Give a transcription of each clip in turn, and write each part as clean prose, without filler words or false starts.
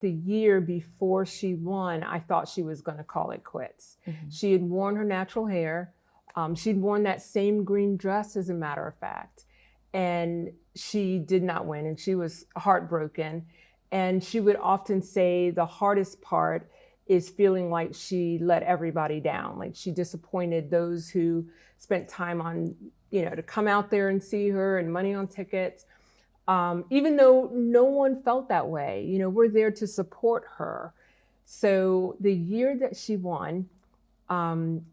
the year before she won, I thought she was going to call it quits. She had worn her natural hair. She'd worn that same green dress, as a matter of fact. And she did not win, and she was heartbroken. And she would often say the hardest part is feeling like she let everybody down, like she disappointed those who spent time on, to come out there and see her, and money on tickets. Even though no one felt that way, we're there to support her. So the year that she won,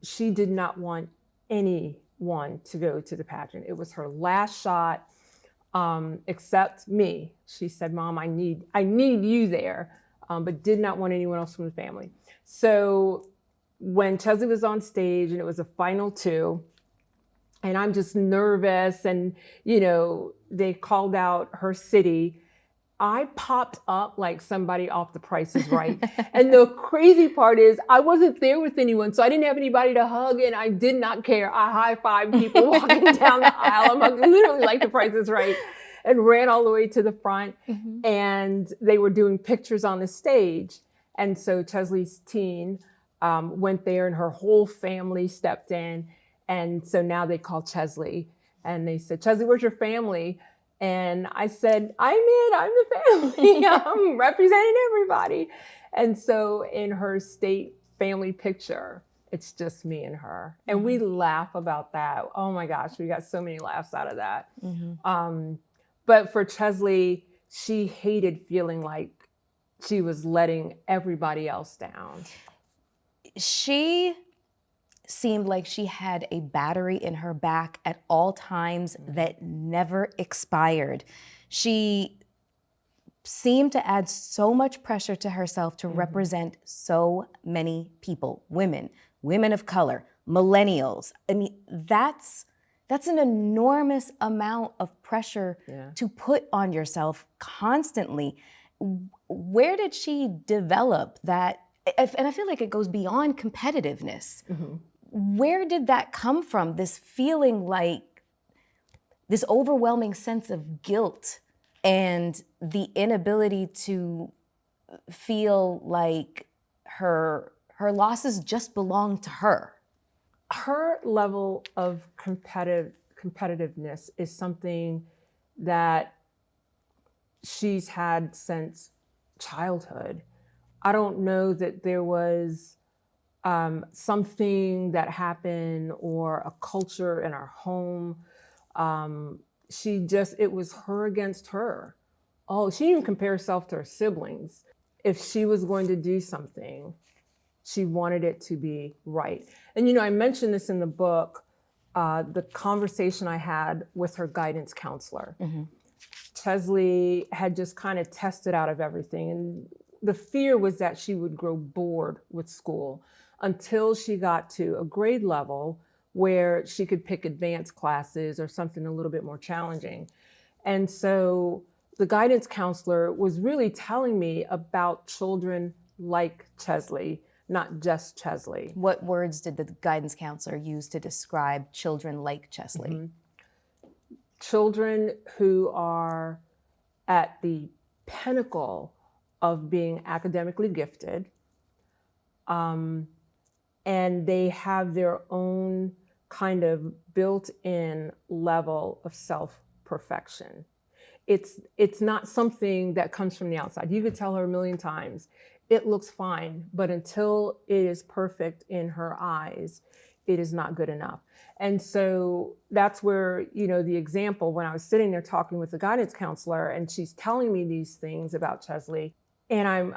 she did not want anyone to go to the pageant. It was her last shot, except me. She said, "Mom, I need you there," but did not want anyone else from the family. So when Cheslie was on stage and it was a final two, and I'm just nervous, and they called out her city, I popped up like somebody off The Price is Right. And the crazy part is I wasn't there with anyone, so I didn't have anybody to hug, and I did not care. I high-fived people walking down the aisle. I'm literally like The Price is Right, and ran all the way to the front. And they were doing pictures on the stage. And so Cheslie's teen went there, and her whole family stepped in. And so now they call Cheslie, and they said, "Cheslie, where's your family?" And I said, I'm the family. I'm representing everybody. And so in her state family picture, it's just me and her. And we laugh about that. Oh my gosh, we got so many laughs out of that. But for Cheslie, she hated feeling like she was letting everybody else down. She seemed like she had a battery in her back at all times that never expired. She seemed to add so much pressure to herself to represent so many people, women of color, millennials. I mean, that's an enormous amount of pressure to put on yourself constantly. Where did she develop that? And I feel like it goes beyond competitiveness. Where did that come from? This feeling like this overwhelming sense of guilt and the inability to feel like her losses just belong to her. Her level of competitiveness is something that she's had since childhood. I don't know that there was something that happened or a culture in our home. It was her against her. Oh, she didn't even compare herself to her siblings. If she was going to do something, she wanted it to be right. And I mentioned this in the book, the conversation I had with her guidance counselor. Cheslie had just kind of tested out of everything. And the fear was that she would grow bored with school until she got to a grade level where she could pick advanced classes or something a little bit more challenging. And so the guidance counselor was really telling me about children like Cheslie, not just Cheslie. What words did the guidance counselor use to describe children like Cheslie? Children who are at the pinnacle of being academically gifted, and they have their own kind of built-in level of self-perfection. It's not something that comes from the outside. You could tell her a million times, it looks fine, but until it is perfect in her eyes, it is not good enough. And so that's where, the example, when I was sitting there talking with the guidance counselor and she's telling me these things about Cheslie, and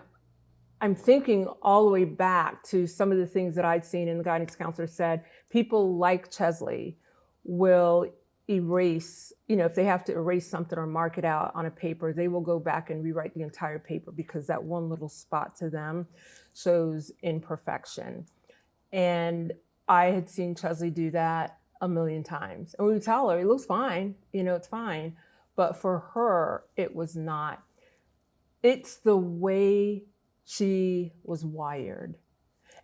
I'm thinking all the way back to some of the things that I'd seen, and the guidance counselor said, people like Cheslie will erase, if they have to erase something or mark it out on a paper, they will go back and rewrite the entire paper because that one little spot to them shows imperfection. And I had seen Cheslie do that a million times. And we would tell her, it looks fine, it's fine. But for her, it was not. It's the way she was wired.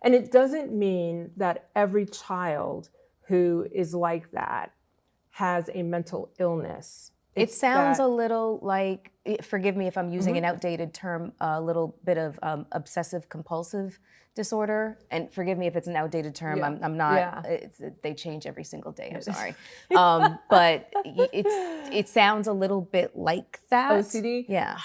And it doesn't mean that every child who is like that has a mental illness. It sounds a little like, forgive me if I'm using an outdated term, a little bit of obsessive compulsive disorder. And forgive me if it's an outdated term. Yeah. I'm not, Yeah. they change every single day. I'm sorry. But it sounds a little bit like that. OCD? Yeah.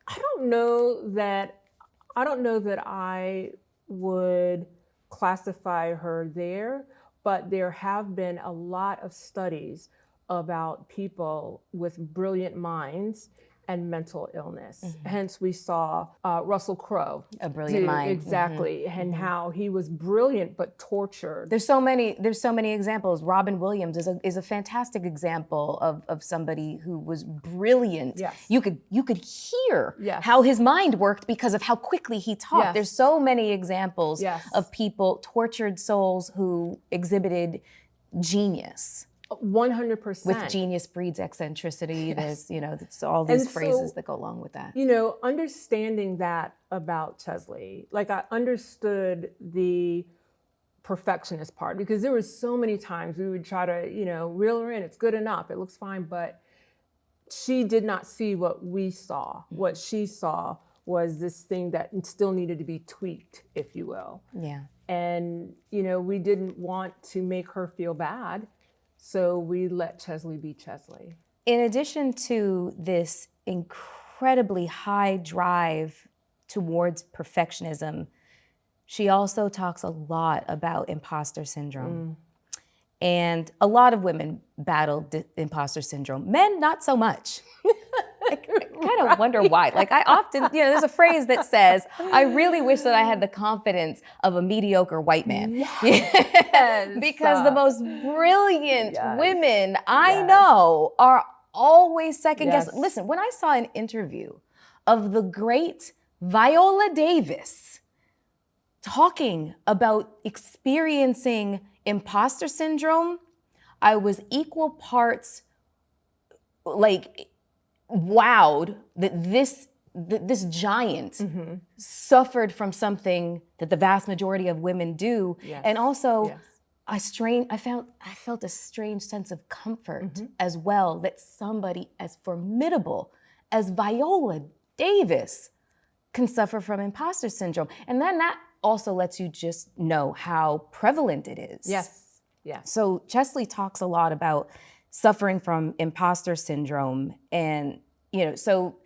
I don't know that I would classify her there, but there have been a lot of studies about people with brilliant minds and mental illness. Hence, we saw Russell Crowe. A brilliant mind. Exactly. And how he was brilliant but tortured. There's so many examples. Robin Williams is a fantastic example of somebody who was brilliant. Yes. You could hear Yes. how his mind worked because of how quickly he talked. Yes. There's so many examples Yes. of people, tortured souls who exhibited genius. 100%. With genius breeds eccentricity. There's, it's all these phrases that go along with that. Understanding that about Cheslie, like I understood the perfectionist part, because there were so many times we would try to, reel her in. It's good enough. It looks fine. But she did not see what we saw. What she saw was this thing that still needed to be tweaked, if you will. Yeah. And, we didn't want to make her feel bad. So we let Cheslie be Cheslie. In addition to this incredibly high drive towards perfectionism, she also talks a lot about imposter syndrome. And a lot of women battle imposter syndrome. Men, not so much. I kind of wonder why. Like I often, there's a phrase that says, I really wish that I had the confidence of a mediocre white man. Yes. Because the most brilliant women I know are always second guessing. Listen, when I saw an interview of the great Viola Davis talking about experiencing imposter syndrome, I was equal parts like wowed that this giant suffered from something that the vast majority of women do, and also I felt a strange sense of comfort as well, that somebody as formidable as Viola Davis can suffer from imposter syndrome, and then that also lets you just know how prevalent it is. Yes. Yes. So Cheslie talks a lot about suffering from imposter syndrome. And, so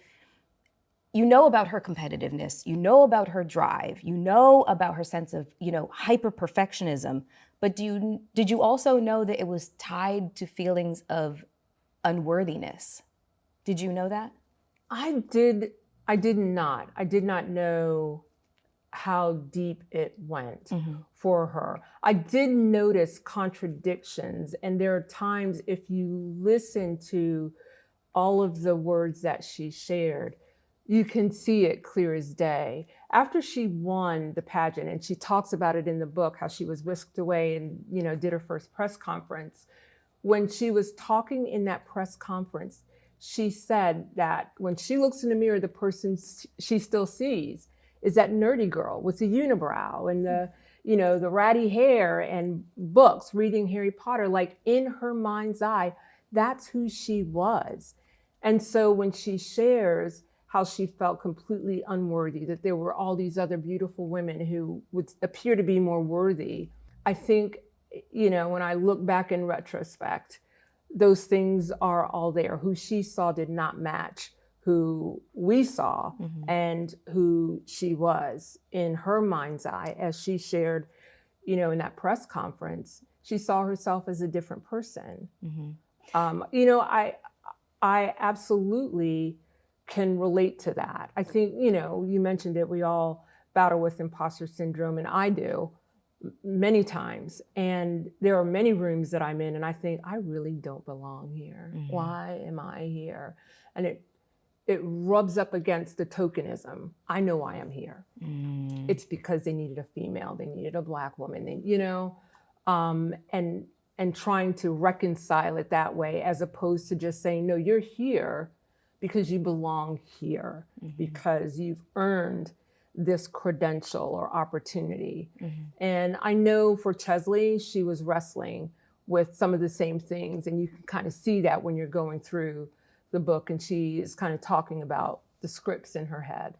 about her competitiveness, about her drive, about her sense of, hyper perfectionism. But did you also know that it was tied to feelings of unworthiness? Did you know that? I did not. I did not know how deep it went for her. I did notice contradictions, and there are times, if you listen to all of the words that she shared, you can see it clear as day. After she won the pageant, and she talks about it in the book, how she was whisked away and, did her first press conference. When she was talking in that press conference, she said that when she looks in the mirror, the person she still sees is that nerdy girl with the unibrow and the ratty hair and books, reading Harry Potter. Like, in her mind's eye, that's who she was. And so when she shares how she felt completely unworthy, that there were all these other beautiful women who would appear to be more worthy, I think, when I look back in retrospect, those things are all there. Who she saw did not match who we saw and who she was in her mind's eye. As she shared, in that press conference, she saw herself as a different person. I absolutely can relate to that. I think, you mentioned it, we all battle with imposter syndrome, and I do many times. And there are many rooms that I'm in and I think, I really don't belong here. Why am I here? And it rubs up against the tokenism. I know why I'm here. It's because they needed a female, they needed a Black woman, and trying to reconcile it that way, as opposed to just saying, no, you're here because you belong here, because you've earned this credential or opportunity. And I know for Cheslie, she was wrestling with some of the same things. And you can kind of see that when you're going through the book, and she is kind of talking about the scripts in her head.